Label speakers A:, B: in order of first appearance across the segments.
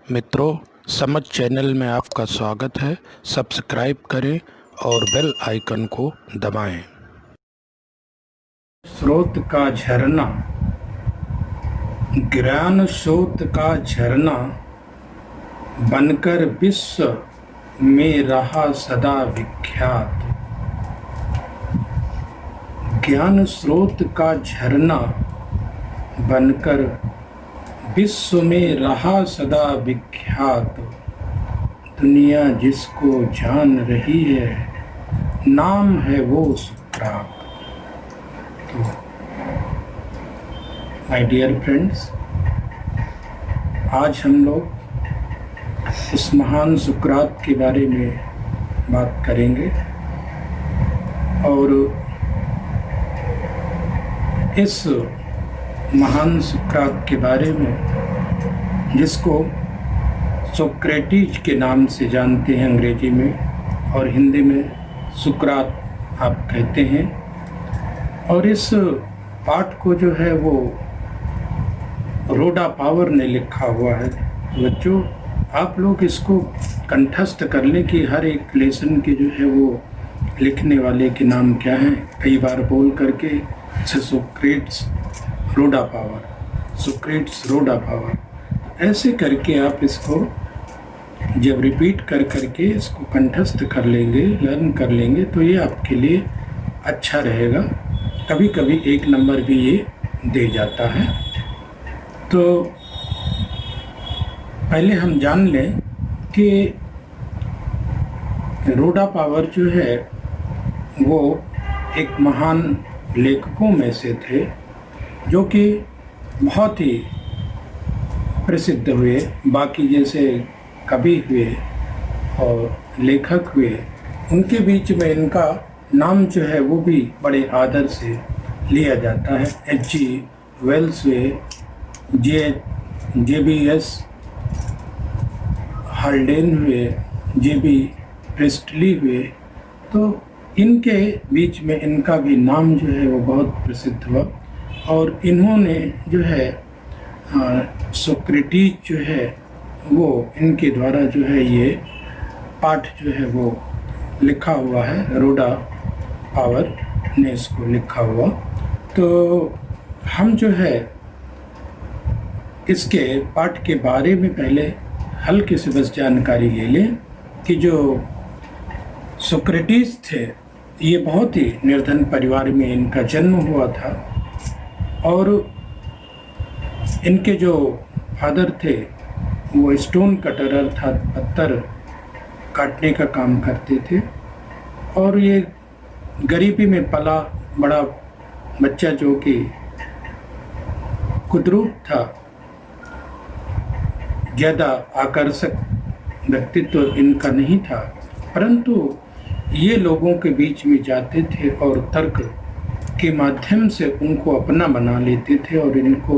A: मित्रों, समझ चैनल में आपका स्वागत है। सब्सक्राइब करें और बेल आइकन को दबाएं। स्रोत का झरना, ज्ञान स्रोत का झरना बनकर विश्व में रहा सदा विख्यात। ज्ञान स्रोत का झरना बनकर विश्व में रहा सदा विख्यात। दुनिया जिसको जान रही है, नाम है वो सुकरात। तो माय डियर फ्रेंड्स, आज हम लोग इस महान सुकरात के बारे में बात करेंगे और इस महान सुकरात के बारे में, जिसको सोक्रेटिस के नाम से जानते हैं अंग्रेजी में, और हिंदी में सुकरात आप कहते हैं। और इस पाठ को जो है वो रोडा पावर ने लिखा हुआ है। बच्चों, आप लोग इसको कंठस्थ कर लें कि हर एक लेसन के जो है वो लिखने वाले के नाम क्या हैं, कई बार बोल करके। सोक्रेट्स रोडा पावर, सोक्रेट्स रोडा पावर, ऐसे करके आप इसको जब रिपीट कर करके इसको कंठस्थ कर लेंगे, लर्न कर लेंगे, तो ये आपके लिए अच्छा रहेगा। कभी कभी 1 नंबर भी ये दे जाता है। तो पहले हम जान लें कि रोडा पावर जो है वो एक महान लेखकों में से थे, जो कि बहुत ही प्रसिद्ध हुए। बाकी जैसे कवि हुए और लेखक हुए, उनके बीच में इनका नाम जो है वो भी बड़े आदर से लिया जाता है। H.G. वेल्स हुए, J.B.S. हाल्डेन हुए, J.B. प्रिस्टली हुए। तो इनके बीच में इनका भी नाम जो है वो बहुत प्रसिद्ध हुआ। और इन्होंने जो है सोक्रेटिस जो है वो इनके द्वारा जो है ये पाठ जो है वो लिखा हुआ है। रोडा पावर ने इसको लिखा हुआ। तो हम जो है इसके पाठ के बारे में पहले हल्के से बस जानकारी ले लें कि जो सोक्रेटिस थे, ये बहुत ही निर्धन परिवार में इनका जन्म हुआ था। और इनके जो फादर थे वो स्टोन कटर अर्थात पत्थर काटने का काम करते थे। और ये गरीबी में पला बड़ा बच्चा, जो कि कुद्रूप था, ज़्यादा आकर्षक व्यक्तित्व इनका नहीं था, परंतु ये लोगों के बीच में जाते थे और तर्क के माध्यम से उनको अपना बना लेते थे। और इनको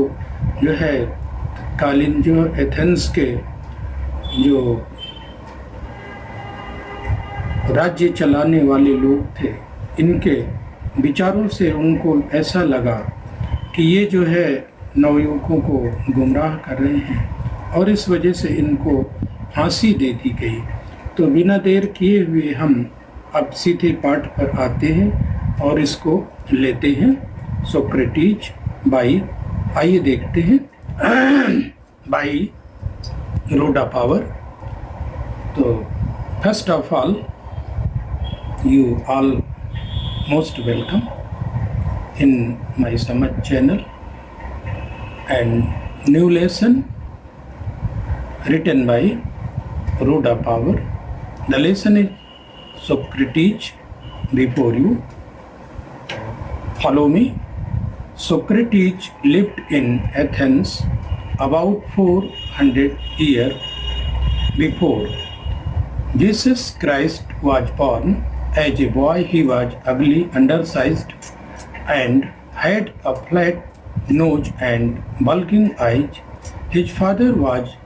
A: जो है तत्कालीन जो एथेंस के जो राज्य चलाने वाले लोग थे, इनके विचारों से उनको ऐसा लगा कि ये जो है नवयुवकों को गुमराह कर रहे हैं, और इस वजह से इनको फांसी दे दी गई। तो बिना देर किए हुए हम अब सीधे पाठ पर आते हैं और इसको लेते हैं। सोक्रेटिस बाई, आइए देखते हैं, बाई रोडा पावर। तो first of all, you all most welcome in my Samajh channel and new lesson written by Rhoda Power. The lesson is Socrates. Before you follow me, Socrates lived in Athens about 400 years before Jesus Christ was born. As a boy, he was ugly, undersized, and had a flat nose and bulging eyes. His father was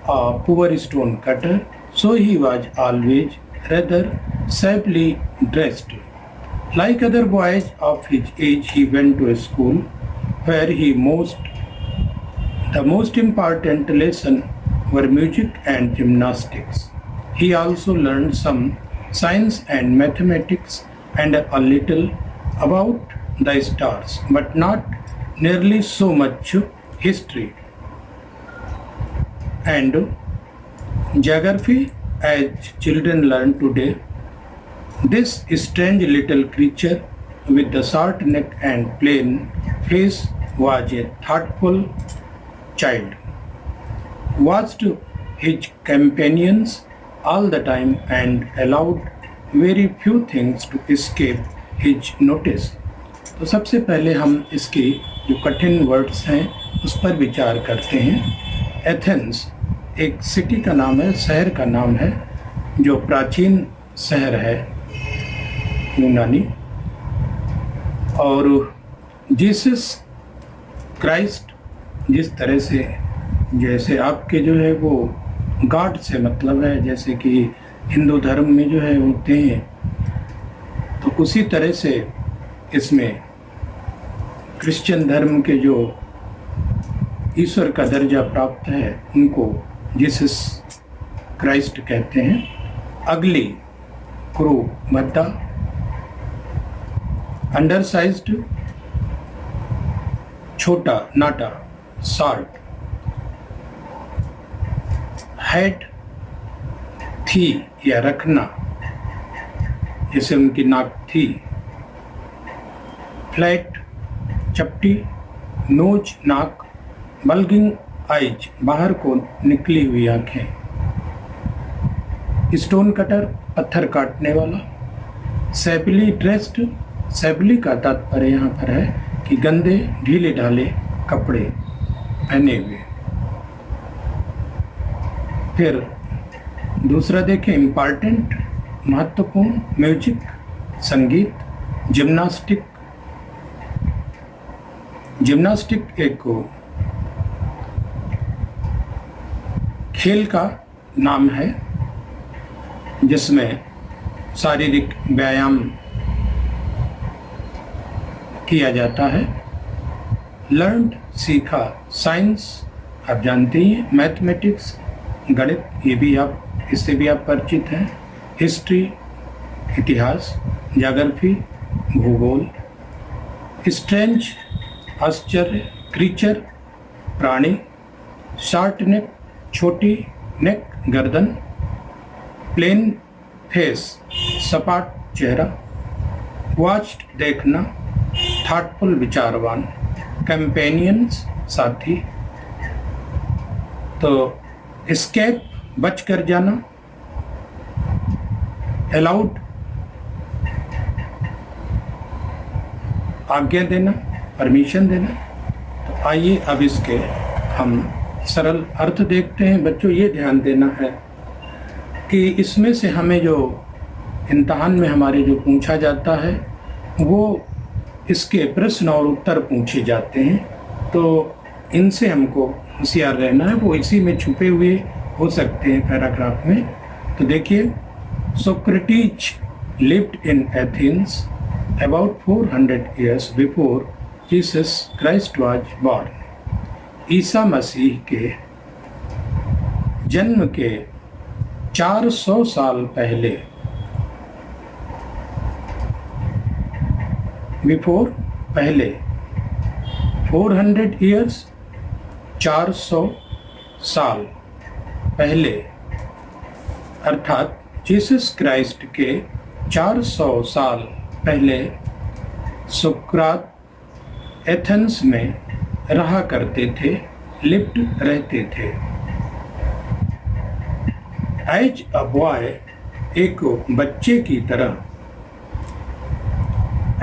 A: a poor stone cutter, so he was always rather shabbily dressed. Like other boys of his age, he went to a school where the most important lesson were music and gymnastics. He also learned some science and mathematics and a little about the stars, but not nearly so much history and geography as children learn today. This strange little creature with the short neck and plain face was a thoughtful child, watched his companions all the time and allowed very few things to escape his notice. तो सबसे पहले हम इसके जो कठिन words हैं उस पर विचार करते हैं। एथेंस एक सिटी का नाम है, शहर का नाम है, जो प्राचीन शहर है यूनानी। और जीसस क्राइस्ट जिस तरह से, जैसे आपके जो है वो गॉड से मतलब है, जैसे कि हिंदू धर्म में जो है होते हैं, तो उसी तरह से इसमें क्रिश्चियन धर्म के जो ईश्वर का दर्जा प्राप्त है उनको जीसस क्राइस्ट कहते हैं। अगली, क्रू भद्दा, अंडरसाइज्ड छोटा, नाटा, शॉर्ट, हेड थी या रखना, जैसे उनकी नाक थी, फ्लैट चपटी, नोज नाक, बल्गिंग आइज बाहर को निकली हुई आंखें, स्टोन कटर पत्थर काटने वाला, सैबली ड्रेस्ड, सैबली का तात्पर्य यहाँ पर है कि गंदे ढीले ढाले कपड़े पहने हुए। फिर दूसरा देखें, इम्पॉर्टेंट महत्वपूर्ण, म्यूजिक संगीत, जिम्नास्टिक, जिम्नास्टिक एक खेल का नाम है जिसमें शारीरिक व्यायाम किया जाता है। लर्नड सीखा, साइंस आप जानते ही हैं, मैथमेटिक्स गणित, ये भी आप, इससे भी आप परिचित हैं, हिस्ट्री इतिहास, ज्योग्राफी भूगोल, स्ट्रेंज आश्चर्य, क्रीचर प्राणी, शॉर्ट नेक छोटी नेक गर्दन, प्लेन फेस सपाट चेहरा, वॉच्ड देखना, थॉटफुल विचारवान, कंपेनियंस साथी। तो एस्केप बच कर जाना, अलाउड आज्ञा देना, परमिशन देना। तो आइए अब इसके हम सरल अर्थ देखते हैं। बच्चों ये ध्यान देना है कि इसमें से हमें जो इम्तहान में हमारे जो पूछा जाता है वो इसके प्रश्न और उत्तर पूछे जाते हैं, तो इनसे हमको होशियार रहना है। वो इसी में छुपे हुए हो सकते हैं पैराग्राफ में। तो देखिए, Socrates lived in Athens about 400 years before Jesus Christ was born. ईसा मसीह के जन्म के 400 साल पहले, बिफोर पहले, 400 years 400 साल पहले, अर्थात जीसस क्राइस्ट के 400 साल पहले सुकरात एथेंस में रहा करते थे, लिव्ड रहते थे। एज अ बॉय, एक बच्चे की तरह,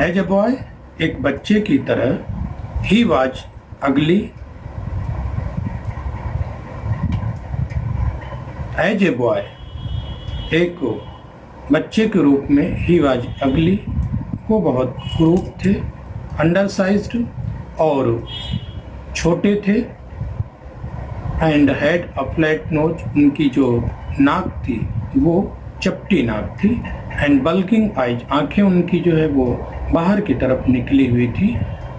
A: एज अ बॉय एक बच्चे की तरह, ही वाज अगली, एज ए बॉय एक बच्चे के रूप में, ही वाज अगली वो बहुत क्रूप थे, अंडरसाइज्ड और छोटे थे, and had a flat knows उनकी जो नाक थी वो चपटी नाक थी, एंड बल्किंग आइज आंखें उनकी जो है वो बाहर की तरफ निकली हुई थी,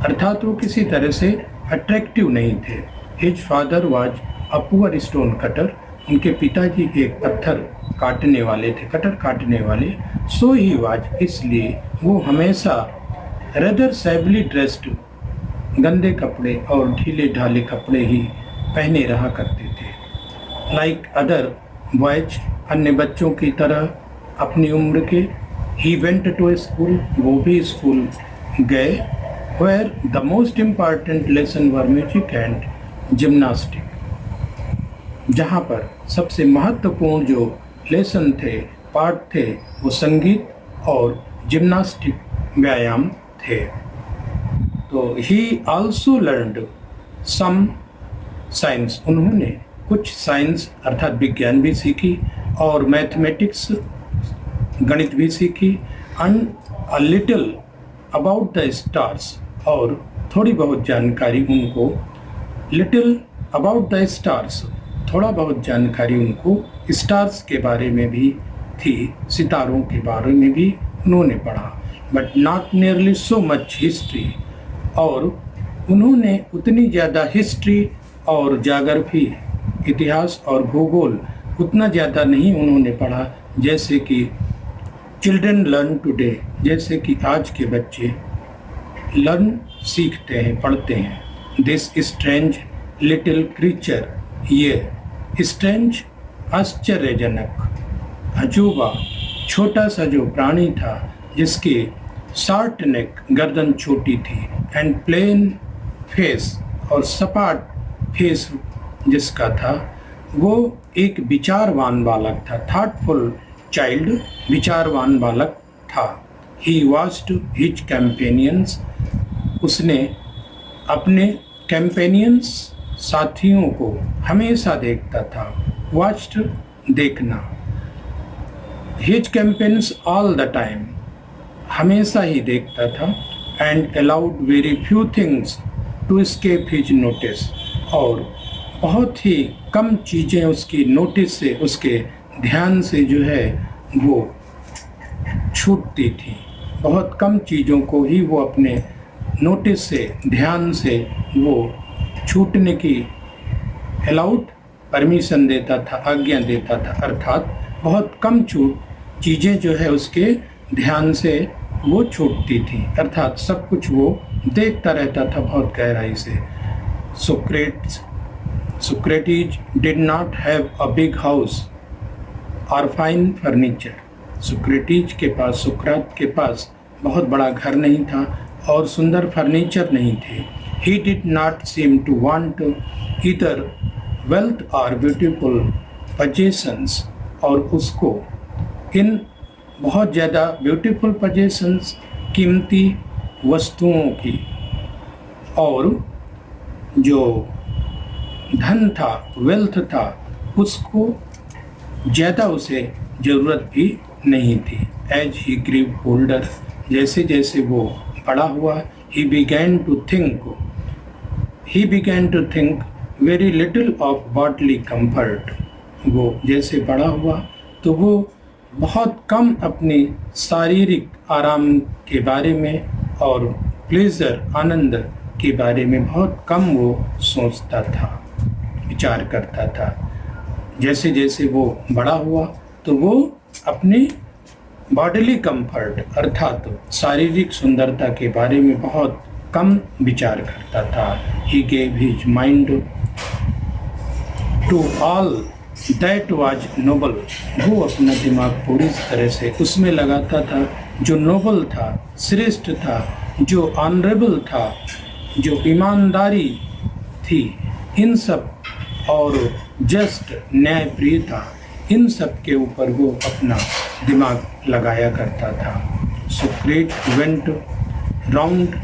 A: अर्थात वो किसी तरह से अट्रैक्टिव नहीं थे। His father was a poor stone cutter उनके पिताजी एक पत्थर काटने वाले थे, कटर काटने वाले। सो ही वाज, इसलिए वो हमेशा रेदर सैबली ड्रेस्ड, गंदे कपड़े और ढीले ढाले कपड़े ही पहने रहा करते थे। लाइक अदर बॉयज, अन्य बच्चों की तरह अपनी उम्र के, ही वेंट टू स्कूल, वो भी स्कूल गए, where the most important lesson were music and gymnastic, जहाँ पर सबसे महत्वपूर्ण जो लेसन थे, पाठ थे, वो संगीत और जिम्नास्टिक व्यायाम थे। तो he also learned some science, उन्होंने कुछ साइंस अर्थात विज्ञान भी सीखी और मैथमेटिक्स गणित भी सीखी, and a little about the stars, और थोड़ी बहुत जानकारी उनको, लिटिल अबाउट द स्टार्स, थोड़ा बहुत जानकारी उनको स्टार्स के बारे में भी थी, सितारों के बारे में भी उन्होंने पढ़ा, but not nearly so much history, और उन्होंने उतनी ज़्यादा हिस्ट्री और जाग्राफी, इतिहास और भूगोल उतना ज़्यादा नहीं उन्होंने पढ़ा जैसे कि चिल्ड्रन लर्न टुडे, जैसे कि आज के बच्चे लर्न सीखते हैं, पढ़ते हैं। दिस स्ट्रेंज लिटिल क्रीचर, ये स्ट्रेंज आश्चर्यजनक, अजूबा छोटा सा जो प्राणी था, जिसकी शॉर्ट नेक, गर्दन छोटी थी, एंड प्लेन फेस, और सपाट फेस जिसका था, वो एक विचारवान बालक था, थॉटफुल चाइल्ड, विचारवान बालक था। ही वॉच्ड हिज कैंपेनियंस, उसने अपने कैंपेनियंस, साथियों को हमेशा देखता था। वॉच्ड, देखना, his companions all the time, हमेशा ही देखता था, and allowed very few things to escape his notice, और बहुत ही कम चीज़ें उसकी नोटिस से, उसके ध्यान से जो है वो छूटती थी। बहुत कम चीज़ों को ही वो अपने नोटिस से, ध्यान से वो छूटने की अलाउड, परमिशन देता था, आज्ञा देता था, अर्थात बहुत कम चीज़ें जो है उसके ध्यान से वो छूटती थी, अर्थात सब कुछ वो देखता रहता था बहुत गहराई से। Socrates did not have a big house or fine furniture. Socrates के पास, सुकरात के पास बहुत बड़ा घर नहीं था और सुंदर फर्नीचर नहीं थे। He did not seem to want either wealth or beautiful possessions, और उसको इन बहुत ज़्यादा ब्यूटीफुल possessions, कीमती वस्तुओं की, और जो धन था, वेल्थ था, उसको ज़्यादा उसे ज़रूरत भी नहीं थी। एज ही ग्रीव ओल्डर, जैसे जैसे वो बड़ा हुआ, he began to think very little of bodily comfort, वो जैसे बड़ा हुआ तो वो बहुत कम अपनी शारीरिक आराम के बारे में और प्लेजर, आनंद के बारे में बहुत कम वो सोचता था, विचार करता था। जैसे जैसे वो बड़ा हुआ तो वो अपने बॉडीली कंफर्ट अर्थात शारीरिक सुंदरता के बारे में बहुत कम विचार करता था। He gave his mind to all that was noble, वो अपना दिमाग पूरी तरह से उसमें लगाता था जो नोबल था, श्रेष्ठ था, जो ऑनरेबल था, जो ईमानदारी थी, इन सब, और जस्ट न्यायप्रिय था, इन सब के ऊपर वो अपना दिमाग लगाया करता था। Socrates went round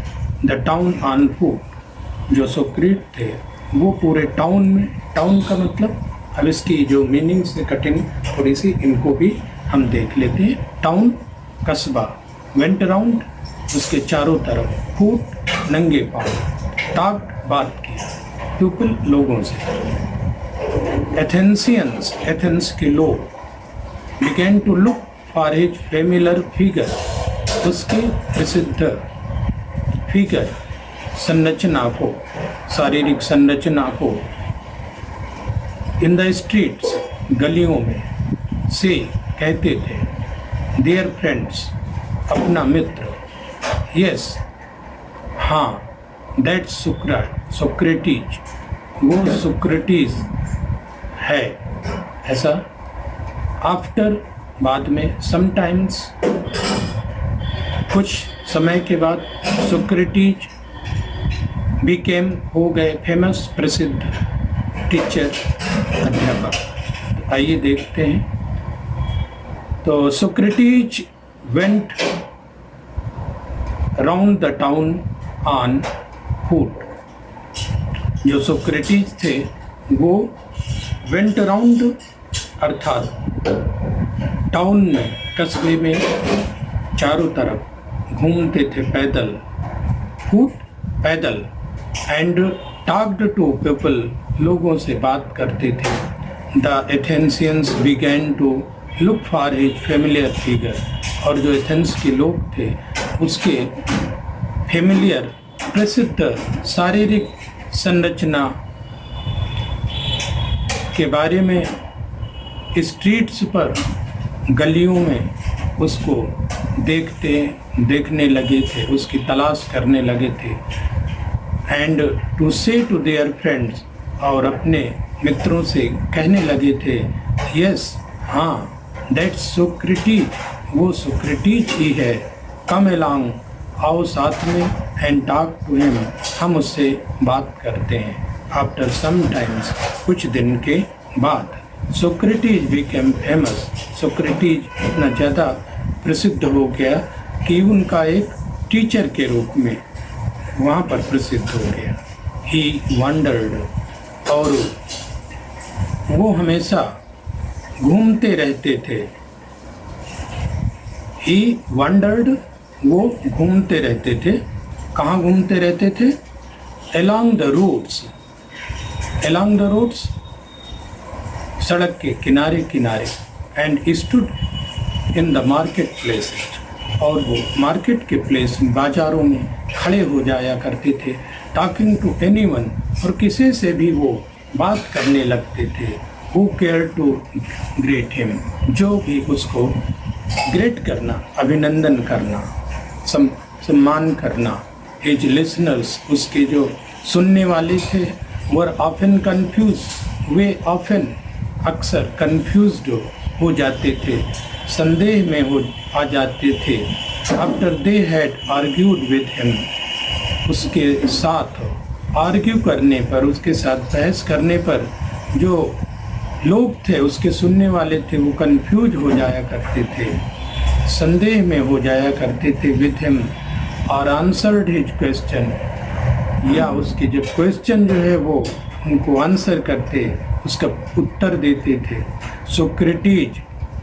A: the town on foot, जो सोक्रेट थे वो पूरे टाउन में, टाउन का मतलब, अब इसकी जो मीनिंग से कटिंग थोड़ी सी, इनको भी हम देख लेते हैं। टाउन, कस्बा, वेंट राउंड, उसके चारों तरफ, फुट, नंगे पाँव, टॉक, बात की, पीपल, लोगों से। एथेंसियंस, एथेंस के लोग, began to look for his familiar figure, उसके प्रसिद्ध फिगर, संरचना को, शारीरिक संरचना को, इन द स्ट्रीट्स, गलियों में से कहते थे, देयर फ्रेंड्स, अपना मित्र, यस, हाँ, दैट सोक्रेटिस, वो सोक्रेटिस है, ऐसा। आफ्टर, बाद में, समटाइम्स, कुछ समय के बाद, सोक्रेटिस बिकेम, हो गए, फेमस, प्रसिद्ध, टीचर, अध्यापक। आइए देखते हैं। तो Socrates went round the town on foot. जो सोक्रेटिस थे वो वेंट राउंड अर्थात टाउन में, कस्बे में चारों तरफ घूमते थे पैदल, फुट, पैदल, एंड टॉक्ड टू पीपल, लोगों से बात करते थे। The Athenians began to look for his familiar figure, और जो एथेंस के लोग थे उसके फेमिलियर, प्रसिद्ध शारीरिक संरचना के बारे में स्ट्रीट्स पर, गलियों में उसको देखने लगे थे, उसकी तलाश करने लगे थे। एंड टू से टू देयर फ्रेंड्स, और अपने मित्रों से कहने लगे थे, यस, हाँ, दैट्स सोक्रेटिस, वो सोक्रेटिस ही है, कम अलोंग, आओ साथ में, एंड टॉक टू हिम, हम उससे बात करते हैं। आफ्टर सम टाइम्स, कुछ दिन के बाद, सोक्रेटिस बिकेम फेमस, सोक्रेटिस इतना ज़्यादा प्रसिद्ध हो गया कि उनका एक टीचर के रूप में वहाँ पर प्रसिद्ध हो गया। ही वंडर्ड, और वो हमेशा घूमते रहते थे। ही वंडर्ड, वो घूमते रहते थे। कहाँ घूमते रहते थे? along the roads, along the roads, सड़क के किनारे किनारे, and stood in the market places, और वो मार्केट के प्लेस, बाज़ारों में खड़े हो जाया करते थे। टॉकिंग टू एनीवन, और किसी से भी वो बात करने लगते थे। Who care to greet him, जो भी उसको ग्रेट करना, अभिनंदन करना, सम्मान करना। हिज लिसनर्स, उसके जो सुनने वाले थे, were often confuse, way often, अक्सर, कन्फ्यूज्ड हो जाते थे, संदेह में हो आ जाते थे। After they had argued with him, उसके साथ आर्ग्यू करने पर, उसके साथ बहस करने पर जो लोग थे, उसके सुनने वाले थे, वो कंफ्यूज हो जाया करते थे, संदेह में हो जाया करते थे। विद हिम, और आंसर्ड हिज क्वेश्चन, या उसके जो क्वेश्चन जो है वो उनको आंसर करते, उसका उत्तर देते थे। सोक्रेटिस,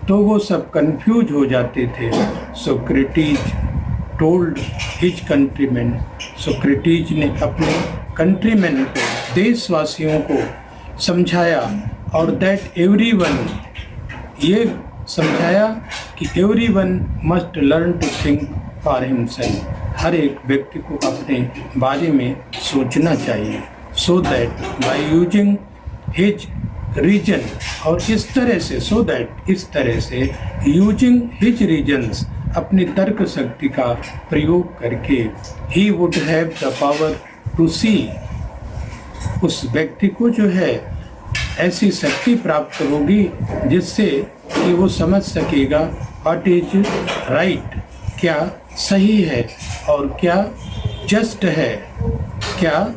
A: तो वो सब कंफ्यूज हो जाते थे। Socrates told his countryman, Socrates ने अपने कंट्रीमैन को, देशवासियों को समझाया, और दैट एवरीवन, ये समझाया कि everyone must learn to think for himself, हर एक व्यक्ति को अपने बारे में सोचना चाहिए। So that by using his reason, और इस तरह से, सो दैट, इस तरह से, यूजिंग हिज रीजन्स, अपनी तर्क शक्ति का प्रयोग करके, he would have the power to see, उस व्यक्ति को जो है ऐसी शक्ति प्राप्त होगी जिससे कि वो समझ सकेगा व्हाट इज राइट, क्या सही है और क्या जस्ट है, क्या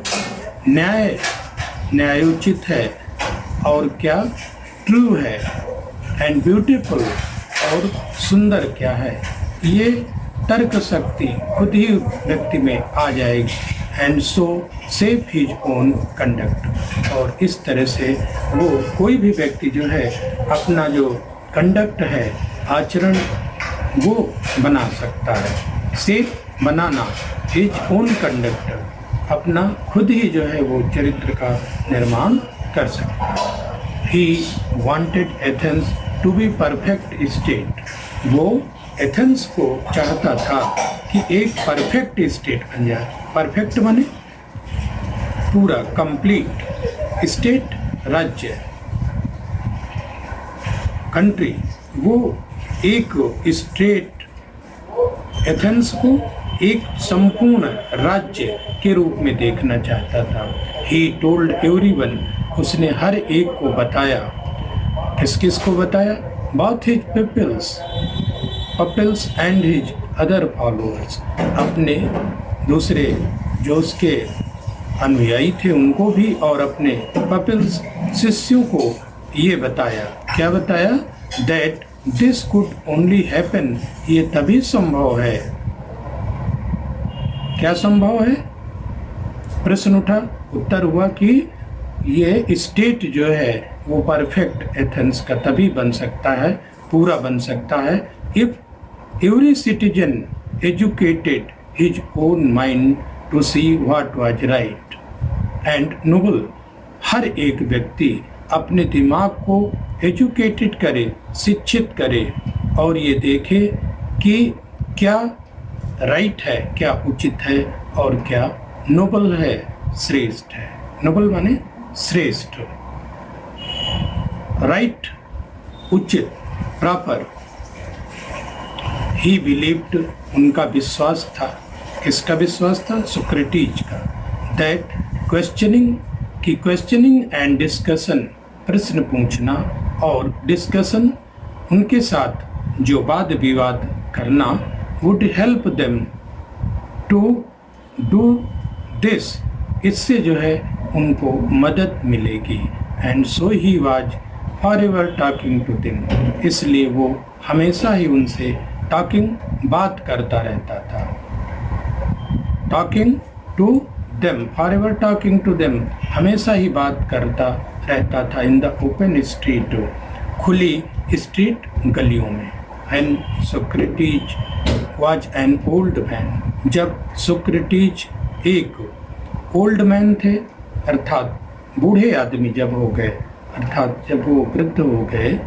A: न्यायोचित है और क्या ट्रू है, एंड ब्यूटीफुल, और सुंदर क्या है। ये तर्क शक्ति खुद ही व्यक्ति में आ जाएगी। And so safe his own conduct, और इस तरह से वो कोई भी व्यक्ति जो है अपना जो कंडक्ट है, आचरण, वो बना सकता है। सेफ बनाना, हिज ओन कंडक्ट, अपना खुद ही जो है वो चरित्र का निर्माण कर सकता है। He wanted Athens to be perfect state, वो एथेंस को चाहता था कि एक परफेक्ट स्टेट बन जाए। परफेक्ट बने पूरा, कंप्लीट, स्टेट राज्य, कंट्री, वो एक स्टेट एथेंस को एक संपूर्ण राज्य के रूप में देखना चाहता था। ही टोल्ड एवरीवन, उसने हर एक को बताया। किस किस को बताया? Both his peoples and his other followers, अपने दूसरे जो उसके अनुयायी थे उनको भी, और अपने पीपल्स शिष्यों को ये बताया। क्या बताया? That this could only happen, ये तभी संभव है। क्या संभव है? प्रश्न उठा, उत्तर हुआ कि ये स्टेट जो है वो परफेक्ट एथेंस का तभी बन सकता है, पूरा बन सकता है, if every citizen educated his own mind to see what was right and noble. हर एक व्यक्ति अपने दिमाग को एजुकेटेड करे, शिक्षित करे, और ये देखे कि क्या राइट है, क्या उचित है, और क्या नोबल है, श्रेष्ठ है। नोबल माने श्रेष्ठ, राइट, उचित, प्रॉपर। ही बिलीव्ड, उनका विश्वास था। किसका विश्वास था? सोक्रेटिस का। दैट क्वेश्चनिंग एंड डिस्कशन, प्रश्न पूछना और डिस्कशन, उनके साथ जो वाद विवाद करना, would help them to do this, इससे जो है उनको मदद मिलेगी। And so he was forever talking to them, इसलिए वो हमेशा ही उनसे बात करता रहता था। Talking to them, forever talking to them, हमेशा ही बात करता रहता था। इन द ओपन स्ट्रीट, खुली स्ट्रीट, गलियों में। And Socrates was an old man, जब सोक्रेटिस एक ओल्ड मैन थे, अर्थात बूढ़े आदमी जब हो गए, अर्थात जब वो वृद्ध हो गए,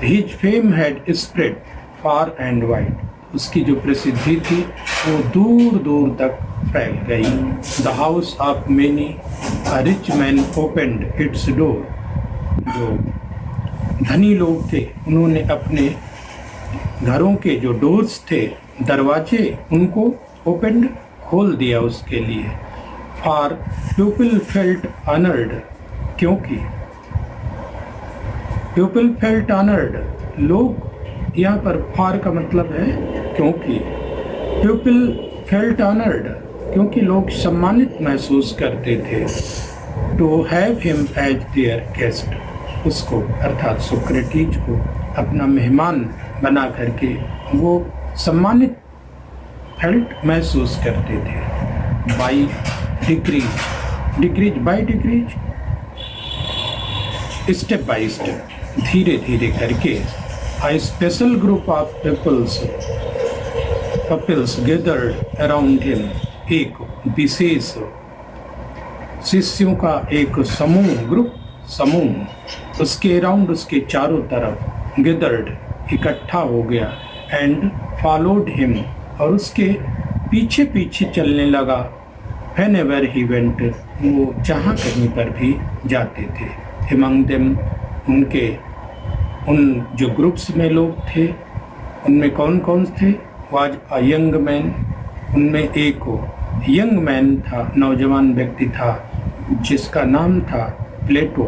A: his fame had spread far and wide, उसकी जो प्रसिद्धि थी वो दूर दूर तक फैल गई। The house of many a rich man opened it's door, जो धनी लोग थे उन्होंने अपने घरों के जो डोर्स थे, दरवाजे, उनको ओपन खोल दिया उसके लिए। फॉर पीपल फेल्ट ऑनर्ड, क्योंकि पीपल फेल्ट ऑनर्ड, लोग, यहाँ पर फॉर का मतलब है क्योंकि, पीपल फेल्ट ऑनर्ड, क्योंकि लोग सम्मानित महसूस करते थे। To have him as their guest, उसको अर्थात सोक्रेटिस को अपना मेहमान बना करके वो सम्मानित फेल्ट महसूस करते थे। By decrease by decrease, step by step, धीरे धीरे करके, a special group of pupils gathered around him, एक विशेष शिष्यों का एक समूह उसके अराउंड, उसके चारों तरफ, gathered, इकट्ठा हो गया, and followed him, और उसके पीछे पीछे चलने लगा। whenever he went, वो जहाँ कहीं पर भी जाते थे। among them, उन जो ग्रुप्स में लोग थे उनमें कौन कौन थे? वाज अ यंग मैन, उनमें एक यंग मैन था, नौजवान व्यक्ति था, जिसका नाम था प्लेटो।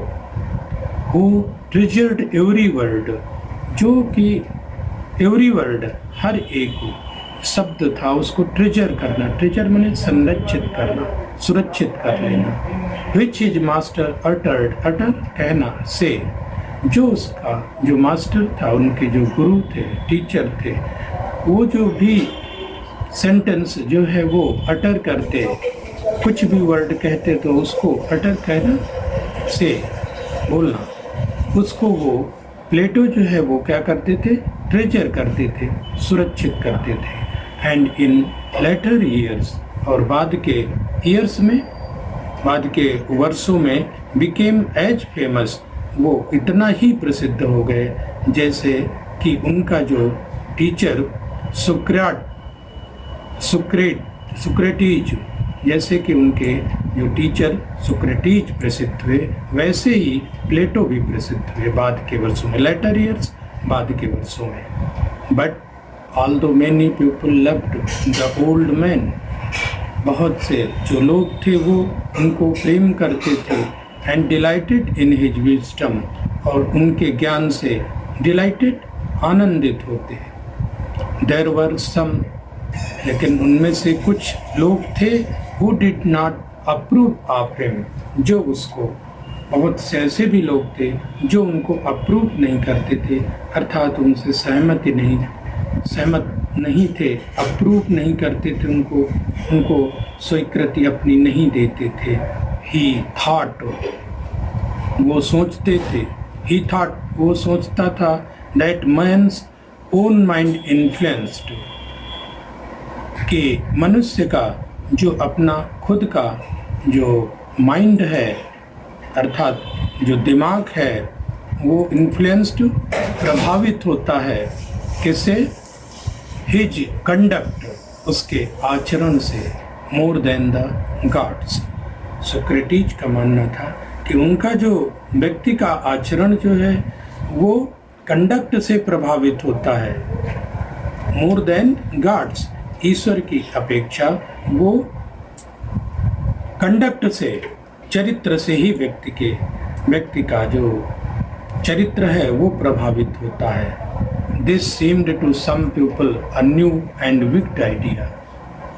A: हु ट्रेजर्ड एवरी वर्ड, जो कि एवरी वर्ड, हर एक शब्द था उसको ट्रेजर करना, ट्रेजर माने संरक्षित करना, सुरक्षित कर लेना। विच हिज मास्टर अटर्ड, अटर कहना, से, जो उसका जो मास्टर था, उनके जो गुरु थे, टीचर थे, वो जो भी सेंटेंस जो है वो अटर करते, कुछ भी वर्ड कहते तो उसको अटर कहना, से बोलना, उसको वो प्लेटो जो है वो क्या करते थे? ट्रेजर करते थे, सुरक्षित करते थे। एंड इन लेटर ईयर्स, और बाद के ईयर्स में, बाद के वर्षों में, बिकेम एज फेमस, वो इतना ही प्रसिद्ध हो गए जैसे कि उनका जो टीचर सोक्रेटिस, जैसे कि उनके जो टीचर सोक्रेटिस प्रसिद्ध हुए, वैसे ही प्लेटो भी प्रसिद्ध हुए बाद के वर्षों में। लेटर ईयर्स बाद के वर्षों में। But although many people loved the old man, बहुत से जो लोग थे वो उनको प्रेम करते थे। And dilated in his wisdom, और उनके ज्ञान से डिलाइटेड आनंदित होते। देयर वर सम, लेकिन उनमें से कुछ लोग थे who did not approve of him, जो उसको, बहुत से ऐसे भी लोग थे जो उनको अप्रूव नहीं करते थे, अर्थात उनसे सहमत नहीं थे, अप्रूव नहीं करते थे, उनको स्वीकृति अपनी नहीं देते थे। ही थॉट, वो सोचते थे, ही थॉट, वो सोचता था, that man's own mind influenced, कि मनुष्य का जो अपना खुद का जो माइंड है, अर्थात जो दिमाग है, वो इन्फ्लुएंस्ड, प्रभावित होता है, किससे? हिज कंडक्ट, उसके आचरण से, more than the gods. Socrates का मानना था कि उनका जो व्यक्ति का आचरण जो है वो कंडक्ट से प्रभावित होता है, मोर देन गॉड्स, ईश्वर की अपेक्षा वो कंडक्ट से, चरित्र से ही व्यक्ति का जो चरित्र है वो प्रभावित होता है। This seemed to some people a new and wicked idea,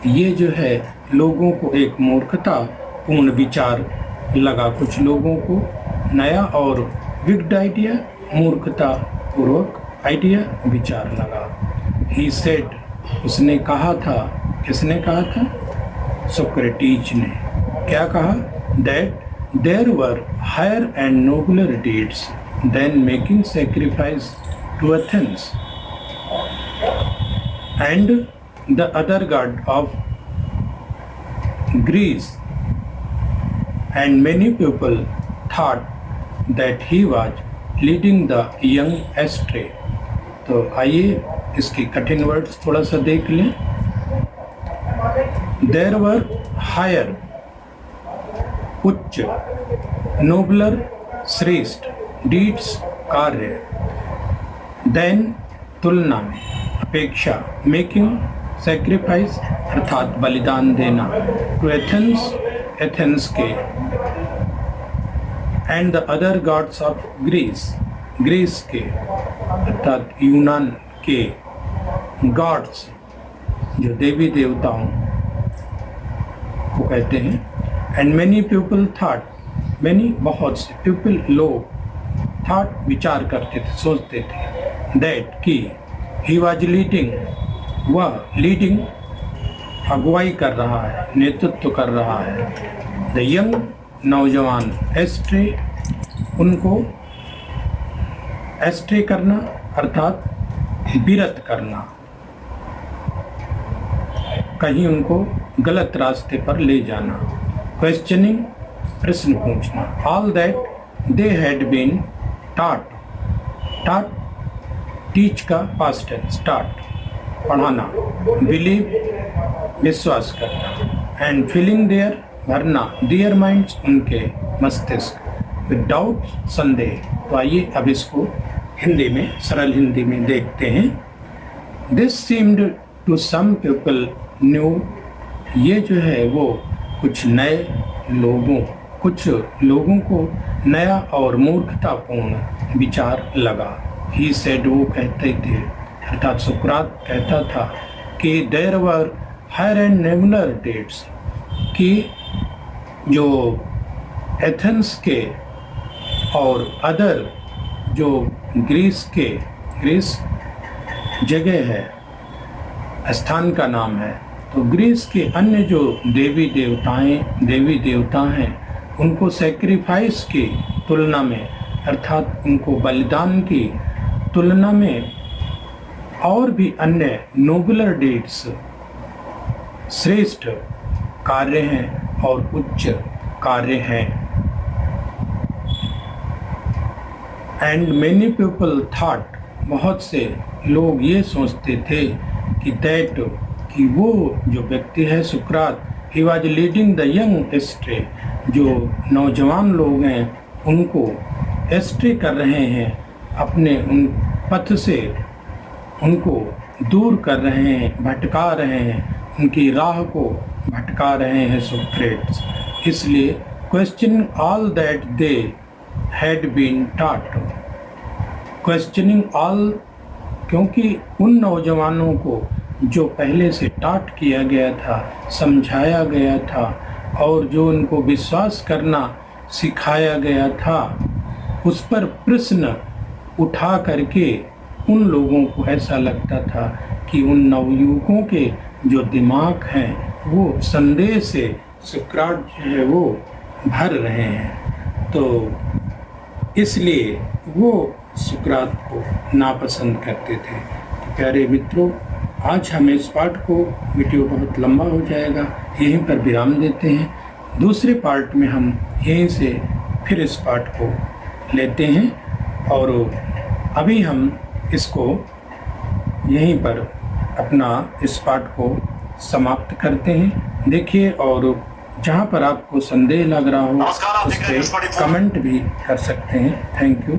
A: ये जो है लोगों को एक मूर्खता पूर्ण विचार लगा, कुछ लोगों को नया और विक्ड आइडिया, मूर्खता पूर्वक आइडिया, विचार लगा। ही सेड, उसने कहा था, किसने कहा था? सोक्रेटिस ने। क्या कहा? That there were higher and nobler deeds than making sacrifice to Athens and the other god of Greece, and many people thought that he was leading the young astray. तो आइए इसके कठिन वर्ड्स थोड़ा सा देख लें। देयर वर हायर, उच्च, नोबलर, श्रेष्ठ, डीड्स, कार्य, देन, तुलना में, अपेक्षा, मेकिंग सैक्रिफाइस, अर्थात बलिदान देना, टू एथेंस, एथेंस के, and the other gods of Greece, Greece के, अर्थात यूनान के गॉड्स, जो देवी देवताओं को कहते हैं। And many people thought, many, बहुत से, पीपल, लोग, थॉट, विचार करते थे, सोचते थे, दैट, कि, ही वॉज लीडिंग, वह, लीडिंग, अगुवाई कर रहा है, नेतृत्व कर रहा है, द यंग, नौजवान, एस्ट्रे, उनको एस्ट्रे करना, अर्थात विरत करना, कहीं उनको गलत रास्ते पर ले जाना, क्वेश्चनिंग, प्रश्न पूछना, all that they had been taught, taught, teach का पास्ट टेंस, टॉट, पढ़ाना, बिलीव, विश्वास करना, एंड फिलिंग देयर, भरना, देयर माइंड्स, उनके मस्तिष्क, विद डाउट, संदेह। तो आइए अब इसको हिंदी में, सरल हिंदी में देखते हैं। This seemed to some people new, ये जो है वो कुछ लोगों को नया और मूर्खतापूर्ण विचार लगा। ही सेड, वो कहते थे, अर्थात सुकरात कहता था कि there were higher and nobler deeds, कि जो एथेंस के और अदर जो ग्रीस जगह है, स्थान का नाम है, तो ग्रीस के अन्य जो देवी देवता हैं उनको सैक्रिफाइस की तुलना में, अर्थात उनको बलिदान की तुलना में और भी अन्य नोबलर डीड्स, श्रेष्ठ कार्य हैं और उच्च कार्य हैं। एंड मेनी पीपल थॉट, बहुत से लोग ये सोचते थे कि दैट, कि वो जो व्यक्ति है सुकरात, he was leading the young ashtray, जो नौजवान लोग हैं उनको एस्ट्रे कर रहे हैं, अपने पथ से उनको दूर कर रहे हैं, भटका रहे हैं, उनकी राह को भटका रहे हैं सोक्रेट्स। इसलिए questioning all that they had been taught, questioning all, क्योंकि उन नौजवानों को जो पहले से टॉट किया गया था, समझाया गया था और जो उनको विश्वास करना सिखाया गया था, उस पर प्रश्न उठा करके उन लोगों को ऐसा लगता था कि उन नवयुवकों के जो दिमाग हैं वो संदेह से सुकरात जो है वो भर रहे हैं। तो इसलिए वो सुकरात को नापसंद करते थे। तो प्यारे मित्रों, आज हम इस पार्ट को, वीडियो बहुत लंबा हो जाएगा, यहीं पर विराम देते हैं। दूसरे पार्ट में हम यहीं से फिर इस पार्ट को लेते हैं और अभी हम इसको यहीं पर अपना इस पार्ट को समाप्त करते हैं। देखिए, और जहाँ पर आपको संदेह लग रहा हो उस पर कमेंट भी कर सकते हैं। Thank you.